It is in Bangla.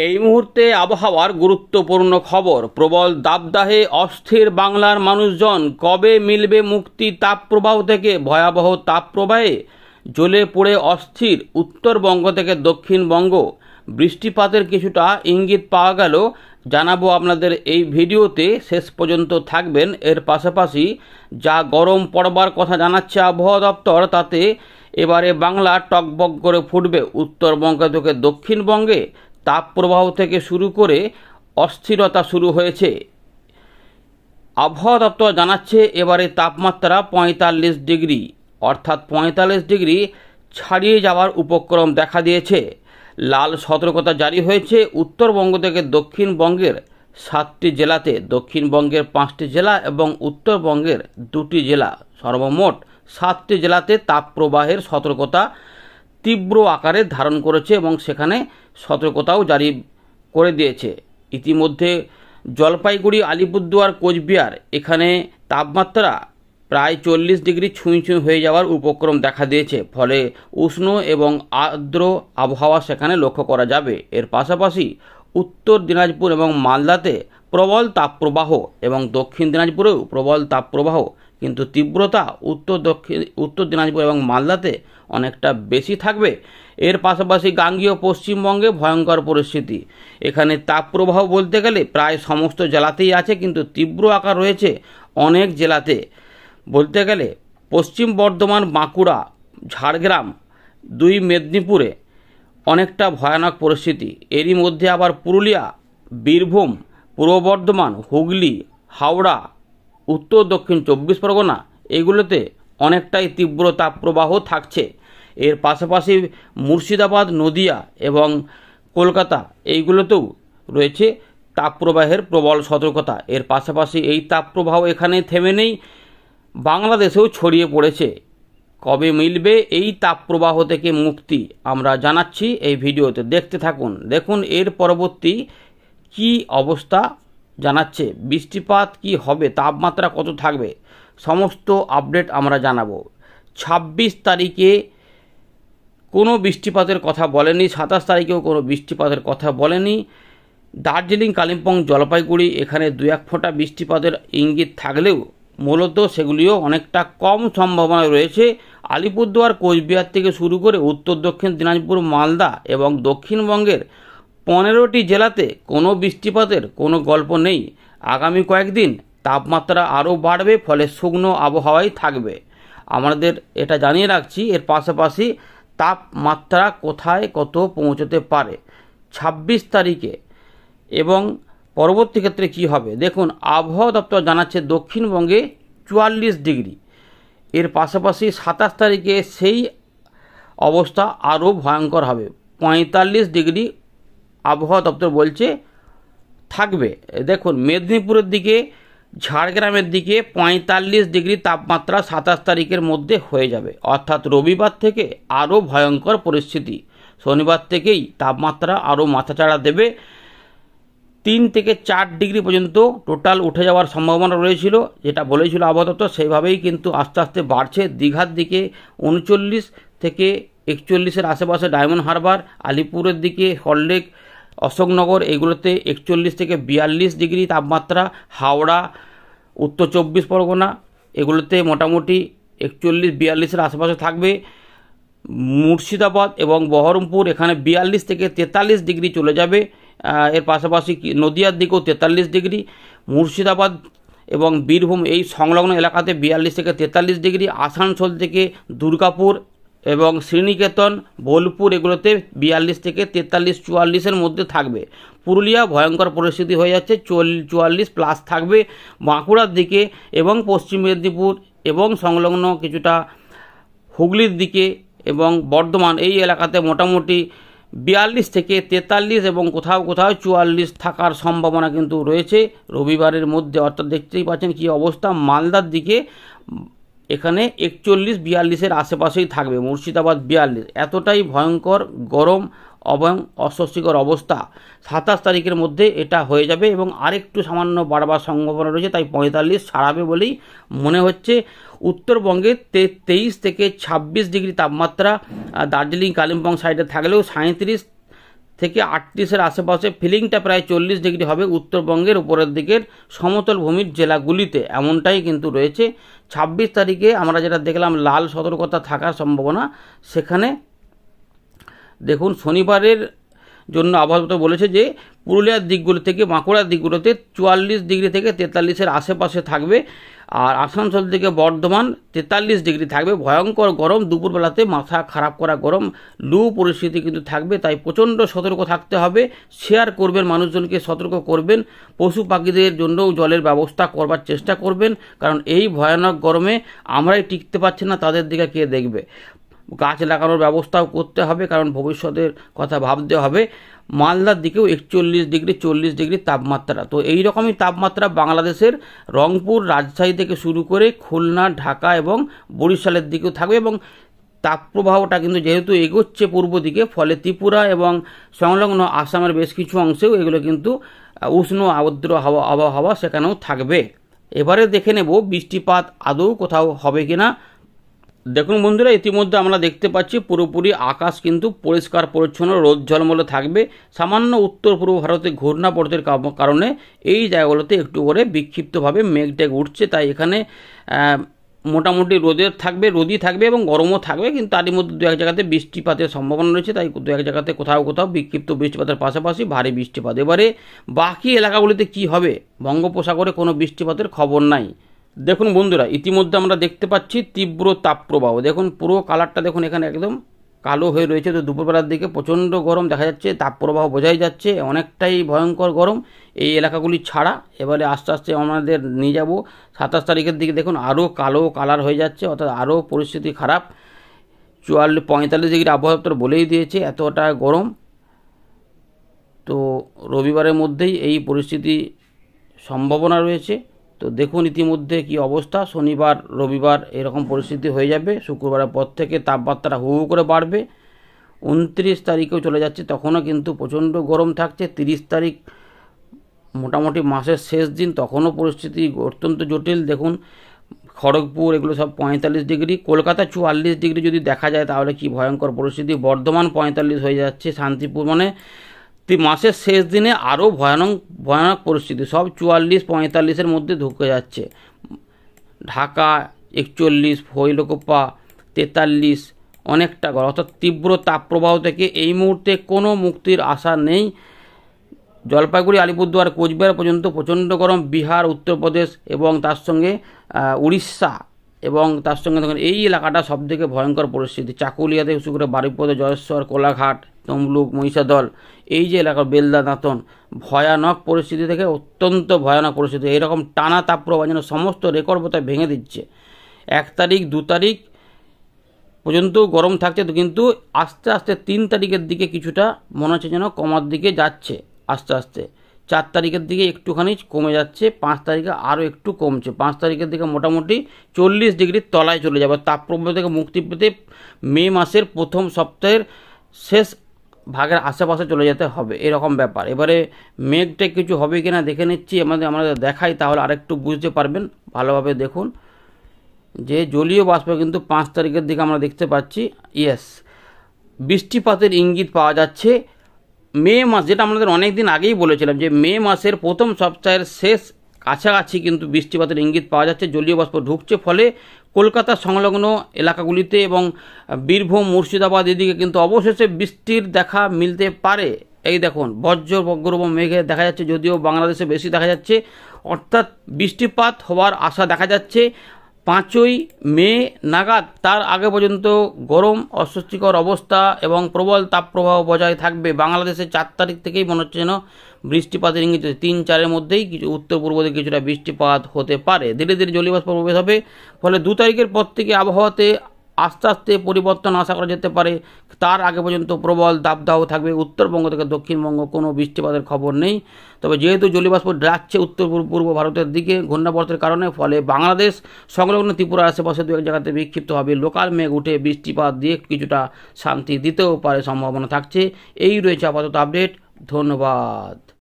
এই মুহূর্তে আবহাওয়ার গুরুত্বপূর্ণ খবর। প্রবল দাবদাহে অস্থির বাংলার মানুষজন। কবে মিলবে মুক্তি তাপপ্রবাহ থেকে? ভয়াবহ তাপপ্রবাহে জ্বলে পড়ে অস্থির উত্তরবঙ্গ থেকে দক্ষিণবঙ্গ। বৃষ্টিপাতের কিছুটা ইঙ্গিত পাওয়া গেল, জানাবো আপনাদের এই ভিডিওতে। শেষ পর্যন্ত থাকবেন। এর পাশাপাশি যা গরম পড়বার কথা জানাচ্ছে আবহাওয়া দপ্তর, তাতে এবারে বাংলা টকবক করে ফুটবে। উত্তরবঙ্গ থেকে দক্ষিণবঙ্গে তাপপ্রবাহ থেকে শুরু করে অস্থিরতা শুরু হয়েছে। আবহাওয়া দপ্তর জানাচ্ছে এবারে তাপমাত্রা ৪৫ ডিগ্রি, অর্থাৎ ৪৫ ডিগ্রি ছাড়িয়ে যাওয়ার উপক্রম দেখা দিয়েছে। লাল সতর্কতা জারি হয়েছে উত্তরবঙ্গ থেকে দক্ষিণবঙ্গের ৭টি জেলাতে। দক্ষিণবঙ্গের ৫টি জেলা এবং উত্তরবঙ্গের ২টি জেলা, সর্বমোট ৭টি জেলাতে তাপপ্রবাহের সতর্কতা তীব্র আকারে ধারণ করেছে এবং সেখানে সতর্কতাও জারি করে দিয়েছে। ইতিমধ্যে জলপাইগুড়ি, আলিপুরদুয়ার, কোচবিহার এখানে তাপমাত্রা প্রায় ৪০ ডিগ্রি ছুঁই হয়ে যাওয়ার উপক্রম দেখা দিয়েছে। ফলে উষ্ণ এবং আর্দ্র আবহাওয়া সেখানে লক্ষ্য করা যাবে। এর পাশাপাশি উত্তর দিনাজপুর এবং মালদাতে প্রবল তাপপ্রবাহ এবং দক্ষিণ দিনাজপুরেও প্রবল তাপপ্রবাহ, কিন্তু তীব্রতা উত্তর দিনাজপুর এবং মালদাতে অনেকটা বেশি থাকবে। এর পাশাপাশি গাঙ্গেয় পশ্চিমবঙ্গে ভয়ঙ্কর পরিস্থিতি। এখানে তাপপ্রবাহ বলতে গেলে প্রায় সমস্ত জেলাতেই আছে, কিন্তু তীব্র আকার রয়েছে অনেক জেলাতে। বলতে গেলে পশ্চিম বর্ধমান, বাঁকুড়া, ঝাড়গ্রাম, ২ মেদিনীপুরে অনেকটা ভয়ানক পরিস্থিতি। এরই মধ্যে আবার পুরুলিয়া, বীরভূম, পূর্ব বর্ধমান, হুগলি, হাওড়া, উত্তর দক্ষিণ ২৪ পরগনা এগুলোতে অনেকটাই তীব্র তাপপ্রবাহ থাকছে। এর পাশাপাশি মুর্শিদাবাদ, নদিয়া এবং কলকাতা এইগুলোতেও রয়েছে তাপপ্রবাহের প্রবল সতর্কতা। এর পাশাপাশি এই তাপপ্রবাহ এখানে থেমে নেই, বাংলাদেশেও ছড়িয়ে পড়েছে। কবে মিলবে এই তাপপ্রবাহ থেকে মুক্তি আমরা জানাচ্ছি এই ভিডিওতে, দেখতে থাকুন। দেখুন এর পরবর্তী কি অবস্থা জানাচ্ছে, বৃষ্টিপাত কি হবে, তাপমাত্রা কত থাকবে, সমস্ত আপডেট আমরা জানাবো। ২৬ তারিখে কোনো বৃষ্টিপাতের কথা বলেনি, ২৭ তারিখেও কোনো বৃষ্টিপাতের কথা বলেনি। দার্জিলিং, কালিম্পং, জলপাইগুড়ি এখানে ২-১ ফোঁটা বৃষ্টিপাতের ইঙ্গিত থাকলেও মূলত সেগুলিও অনেকটা কম সম্ভাবনা রয়েছে। আলিপুরদুয়ার, কোচবিহার থেকে শুরু করে উত্তর দক্ষিণ দিনাজপুর, মালদা এবং দক্ষিণবঙ্গের ১৫টি জেলাতে কোনো বৃষ্টিপাতের কোনো গল্প নেই। আগামী কয়েকদিন তাপমাত্রা আরও বাড়বে, ফলে শুকনো আবহাওয়াই থাকবে। আমাদের এটা জানিয়ে রাখছি। এর পাশাপাশি তাপমাত্রা কোথায় কত পৌঁছতে পারে ২৬ তারিখে এবং পরবর্তী ক্ষেত্রে কি হবে দেখুন। আবহাওয়া দপ্তর জানাচ্ছে দক্ষিণবঙ্গে ৪৪ ডিগ্রি। এর পাশাপাশি ২৭ তারিখে সেই অবস্থা আরও ভয়ঙ্কর হবে, ৪৫ ডিগ্রি আবহাওয়া দপ্তর বলছে থাকবে। দেখুন মেদিনীপুরের দিকে, ঝাড়গ্রামের দিকে ৪৫ ডিগ্রি তাপমাত্রা ২৭ তারিখের মধ্যে হয়ে যাবে, অর্থাৎ রবিবার থেকে আরও ভয়ঙ্কর পরিস্থিতি। শনিবার থেকেই তাপমাত্রা আরও মাথাচাড়া দেবে। ৩ থেকে ৪ ডিগ্রি পর্যন্ত টোটাল উঠে যাওয়ার সম্ভাবনা রয়েছিল, যেটা বলেছিল আবহাওয়া দপ্তর সেইভাবেই কিন্তু আস্তে আস্তে বাড়ছে। দীঘার দিকে ৩৯ থেকে ৪১-এর আশেপাশে, ডায়মন্ড হারবার, আলিপুরের দিকে, সল্টলেক, অশোকনগর এগুলোতে ৪১ থেকে ৪২ ডিগ্রি তাপমাত্রা। হাওড়া, উত্তর ২৪ পরগনা এগুলোতে মোটামুটি ৪১-৪২-এর আশেপাশে থাকবে। মুর্শিদাবাদ এবং বহরমপুর এখানে ৪২ থেকে ৪৩ ডিগ্রি চলে যাবে। এর পাশাপাশি নদিয়ার দিকেও ৪৩ ডিগ্রি। মুর্শিদাবাদ এবং বীরভূম এই সংলগ্ন এলাকাতে ৪২ থেকে ৪৩ ডিগ্রি। আসানসোল থেকে দুর্গাপুর এবং শ্রীনিকেতন, বোলপুর এগুলোতে ৪২ থেকে ৪৩-৪৪-এর মধ্যে থাকবে। পুরুলিয়া ভয়ঙ্কর পরিস্থিতি হয়ে যাচ্ছে, ৪৪+ থাকবে। বাঁকুড়ার দিকে এবং পশ্চিম মেদিনীপুর এবং সংলগ্ন কিছুটা হুগলির দিকে এবং বর্ধমান এই এলাকাতে মোটামুটি ৪২ থেকে ৪৩ এবং কোথাও কোথাও ৪৪ থাকার সম্ভাবনা কিন্তু রয়েছে রবিবারের মধ্যে। অর্থাৎ দেখতেই পাচ্ছেন কী অবস্থা। মালদার দিকে এখানে ৪১-৪২-এর আশেপাশেই থাকবে, মুর্শিদাবাদ ৪২। এতটাই ভয়ঙ্কর গরম এবং অস্বস্তিকর অবস্থা ২৭ তারিখের মধ্যে এটা হয়ে যাবে এবং আরেকটু সামান্য বাড়বার সম্ভাবনা রয়েছে, তাই ৪৫ ছাড়াবে বলেই মনে হচ্ছে। উত্তরবঙ্গে ২৩ থেকে ২৬ ডিগ্রি তাপমাত্রা দার্জিলিং, কালিম্পং সাইডে থাকলেও ৩৭ থেকে 38-এর আশেপাশে ফিলিংটা প্রায় 40 ডিগ্রি হবে উত্তরবঙ্গের উপরের দিকের সমতল ভূমির জেলাগুলিতে, এমনটাই কিন্তু রয়েছে। 26 তারিখে আমরা যেটা দেখলাম লাল সতর্কতা থাকার সম্ভাবনা, সেখানে দেখুন শনিবারের জন্য আবহাওয়া দপ্তর বলেছে যে পুরুলিয়ার দিকগুলো থেকে বাঁকুড়ার দিকগুলোতে 44 ডিগ্রি থেকে 43-এর আশেপাশে থাকবে, আর আসানসোল থেকে বর্ধমান 43 ডিগ্রি থাকবে। ভয়ঙ্কর গরম, দুপুরবেলাতে মাথা খারাপ করা গরম, লু পরিস্থিতি কিন্তু থাকবে, তাই প্রচণ্ড সতর্ক থাকতে হবে। শেয়ার করবেন, মানুষজনকে সতর্ক করবেন, পশু পাখিদের জন্যও জলের ব্যবস্থা করবার চেষ্টা করবেন, কারণ এই ভয়ানক গরমে আমরাই টিকতে পারছি না, তাদের দিকে কে দেখবে। গাছ লাগানোর ব্যবস্থাও করতে হবে, কারণ ভবিষ্যতের কথা ভাবতে হবে। মালদার দিকেও 41 ডিগ্রি 40 ডিগ্রি তাপমাত্রা। তো এই রকমই তাপমাত্রা বাংলাদেশের রংপুর, রাজশাহী থেকে শুরু করে খুলনা, ঢাকা এবং বরিশালের দিকেও থাকবে, এবং তাপপ্রবাহটা কিন্তু যেহেতু এগোচ্ছে পূর্ব দিকে, ফলে ত্রিপুরা এবং সংলগ্ন আসামের বেশ কিছু অংশেও এগুলো কিন্তু উষ্ণ আর্দ্র আবহাওয়া সেখানেও থাকবে। এবারে দেখে নেব বৃষ্টিপাত আদৌ কোথাও হবে কিনা। দেখুন বন্ধুরা, ইতিমধ্যে আমরা দেখতে পাচ্ছি পুরোপুরি আকাশ কিন্তু পরিষ্কার পরিচ্ছন্ন, রোদ ঝলমলে থাকবে। সামান্য উত্তর পূর্ব ভারতে ঘূর্ণাবর্তের কারণে এই জায়গাগুলোতে একটু করে বিক্ষিপ্তভাবে মেঘ উঠছে, তাই এখানে মোটামুটি রোদই থাকবে এবং গরমও থাকবে, কিন্তু তারই মধ্যে দু এক জায়গাতে বৃষ্টিপাতের সম্ভাবনা রয়েছে, তাই দু এক জায়গাতে কোথাও বিক্ষিপ্ত বৃষ্টিপাতের পাশাপাশি ভারী বৃষ্টিপাত। এবারে বাকি এলাকাগুলিতে কি হবে? বঙ্গোপসাগরে কোনো বৃষ্টিপাতের খবর নাই। দেখুন বন্ধুরা, ইতিমধ্যে আমরা দেখতে পাচ্ছি তীব্র তাপপ্রবাহ। দেখুন পুরো কালারটা দেখুন, এখানে একদম কালো হয়ে রয়েছে। তো দুপুরবেলার দিকে প্রচণ্ড গরম দেখা যাচ্ছে, তাপপ্রবাহ বোঝাই যাচ্ছে, অনেকটাই ভয়ঙ্কর গরম এই এলাকাগুলি ছাড়া। এবারে আস্তে আস্তে আমাদের নিয়ে যাব 27 তারিখের দিকে। দেখুন আরও কালো কালার হয়ে যাচ্ছে, অর্থাৎ আরও পরিস্থিতি খারাপ। 45 ডিগ্রি আবহাওয়া দপ্তর বলেই দিয়েছে, এতটা গরম। তো রবিবারের মধ্যেই এই পরিস্থিতি সম্ভাবনা রয়েছে। তো দেখুন ইতিমধ্যে কি অবস্থা, শনিবার রবিবার এরকম পরিস্থিতি হয়ে যাবে। শুক্রবারের পর থেকে তাপমাত্রা হু হু করে বাড়বে। 29 তারিখেও চলে যাচ্ছে, তখনও কিন্তু প্রচণ্ড গরম থাকছে। 30 তারিখ মোটামুটি মাসের শেষ দিন, তখনও পরিস্থিতি অত্যন্ত জটিল। দেখুন খড়গপুর এগুলো সব 45 ডিগ্রি, কলকাতা 44 ডিগ্রি যদি দেখা যায় তাহলে কি ভয়ঙ্কর পরিস্থিতি। বর্ধমান 45 হয়ে যাচ্ছে, শান্তিপুর, মানে মাসের শেষ দিনে আরও ভয়ানক পরিস্থিতি। সব 44-45-এর মধ্যে ঢুকে যাচ্ছে। ঢাকা 41, ভৈরকপা 43, অনেকটা গরম। অর্থাৎ তীব্র তাপপ্রবাহ থেকে এই মুহূর্তে কোনো মুক্তির আশা নেই। জলপাইগুড়ি, আলিপুরদুয়ার, কোচবিহার পর্যন্ত প্রচণ্ড গরম। বিহার, উত্তরপ্রদেশ এবং তার সঙ্গে উড়িষ্যা এবং তার সঙ্গে দেখুন এই এলাকাটা সবথেকে ভয়ঙ্কর পরিস্থিতি। চাকুলিয়া থেকে শুরু করে বারুইপুর, জয়শ্বর, কোলাঘাট, তমলুক, মহিষাদল, এই যে এলাকা বেলদা, দাঁতন, ভয়ানক পরিস্থিতি থেকে অত্যন্ত ভয়ানক পরিস্থিতি। এইরকম টানা তাপপ্রবাহ যেন সমস্ত রেকর্ড বোধহয় ভেঙে দিচ্ছে। 1 তারিখ 2 তারিখ পর্যন্ত গরম থাকছে, তো কিন্তু আস্তে আস্তে 3 তারিখের দিকে কিছুটা মনে হচ্ছে যেন কমার দিকে যাচ্ছে আস্তে আস্তে। 4 তারিখের দিকে একটুখানি কমে যাচ্ছে, 5 তারিখে আরও একটু কমছে। 5 তারিখের দিকে মোটামুটি 40 ডিগ্রির তলায় চলে যাবে। তাপপ্রবাহ থেকে মুক্তি পেতে মে মাসের প্রথম সপ্তাহের শেষ ভাগের আশেপাশে চলে যেতে হবে, এরকম ব্যাপার। এবারে মেঘটা কিছু হবে কিনা দেখে নিচ্ছি, আমাদের দেখাই, তাহলে আরেকটু বুঝতে পারবেন ভালোভাবে। দেখুন যে জলীয় বাষ্প কিন্তু 5 তারিখের দিকে আমরা দেখতে পাচ্ছি, ইয়েস, বৃষ্টিপাতের ইঙ্গিত পাওয়া যাচ্ছে। মে মাস, যেটা আমাদের অনেক দিন আগেই বলেছিলাম যে মে মাসের প্রথম সপ্তাহের শেষ কাছাকাছি কিন্তু বৃষ্টিপাতের ইঙ্গিত পাওয়া যাচ্ছে। জলীয় বাষ্প ঢুকছে, ফলে কলকাতা সংলগ্ন এলাকাগুলিতে এবং বীরভূম, মুর্শিদাবাদ এদিকে কিন্তু অবশেষে বৃষ্টির দেখা মিলতে পারে। এই দেখুন বজ্রগর্ভ মেঘে দেখা যাচ্ছে, যদিও বাংলাদেশে বেশি দেখা যাচ্ছে, অর্থাৎ বৃষ্টিপাত হওয়ার আশা দেখা যাচ্ছে 5ই মে নাগাদ। তার আগে পর্যন্ত গরম, অস্বস্তিকর অবস্থা এবং প্রবল তাপপ্রবাহ বজায় থাকবে। বাংলাদেশে 4 তারিখ থেকেই মনে হচ্ছে যেন বৃষ্টিপাতের ইঙ্গিত, 3-4-এর মধ্যেই কিছু উত্তর পূর্ব দিকে কিছুটা বৃষ্টিপাত হতে পারে। ধীরে ধীরে জলীয়বাষ্প প্রবেশ হবে, ফলে 2 তারিখের পর থেকে আবহাওয়াতে আস্তে আস্তে পরিবর্তন আশা করা যেতে পারে। তার আগে পর্যন্ত প্রবল দাবদাহ থাকবে। উত্তরবঙ্গ থেকে দক্ষিণবঙ্গ কোনো বৃষ্টিপাতের খবর নেই। তবে যেহেতু জলীয়বাষ্প যাচ্ছে উত্তর পূর্ব ভারতের দিকে ঘূর্ণাবর্তের কারণে, ফলে বাংলাদেশ সংলগ্ন ত্রিপুরার আশেপাশে 2-1 জায়গাতে বিক্ষিপ্ত হবে লোকাল মেঘ উঠে বৃষ্টিপাত দিয়ে কিছুটা শান্তি দিতেও পারে, সম্ভাবনা থাকছে। এই রয়েছে আপাতত আপডেট। ধন্যবাদ।